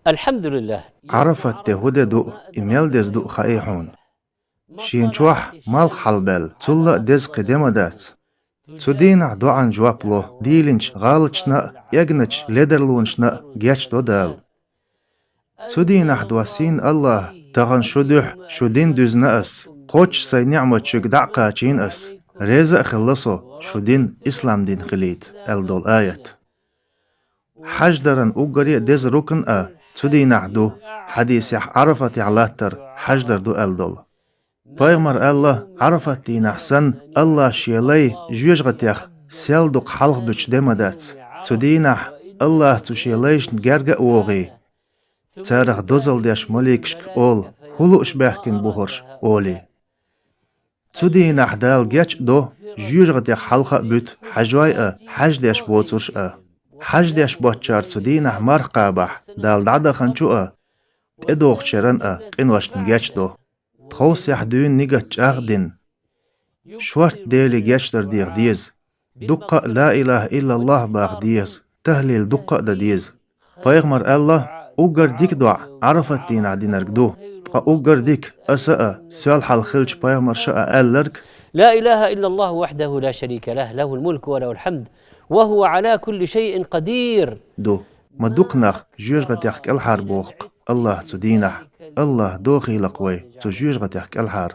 الحمد لله. عرفت تهود دو إميل دز دو خايحون شين شوح مال حلبل تلا دز قدم دات تدين دو عن جوابلو ديلنش غالچنا يغنچ لدرلونشنا جيش دو دال تدين دواسين الله تغن شدوح شدين دزنا اس قوش سي نعمة شك دعقا چين اس ريزا خلصو شدين إسلام دين خليت الدول آيات حجدرن اوغري دز ركن تدين دو حديث عرفت علاتر حجدر دو الدول بايغمر الله عرفت دين احسن الله شيلي جوجغتيخ سيلدق حلق بچ دمدات تدينح الله تشيليش نجرغ اوغي تارخ دوزل ديش مليكشك اول هلو اشباحكن بوهرش اولي تدينح دال جيش دو جوجغتيخ حلق بوت حجواي حج ديش بوترش حج ديش بوتشار تدينح مرقابح دال دعدا خنچو ادوغ شرن قنوش نجيش دو تخوص يحدون نيجت أغدن شورت ديلي جاشتر ديغ ديز دقة لا إله إلا الله باغ ديز تهليل دقة دا ديز بايغمر الله أوغر ديك دع عرفت دين عدين أرقدو أوغر ديك أسأ سؤال حال خلش بايغمر شاء ألرك لا إله إلا الله وحده لا شريك له، له الملك وله الحمد وهو على كل شيء قدير. دو ما دوقناخ جيوش غتيحك الحار بوخ الله تدينح الله دوخي لقوي تجيوش غتيحك الحار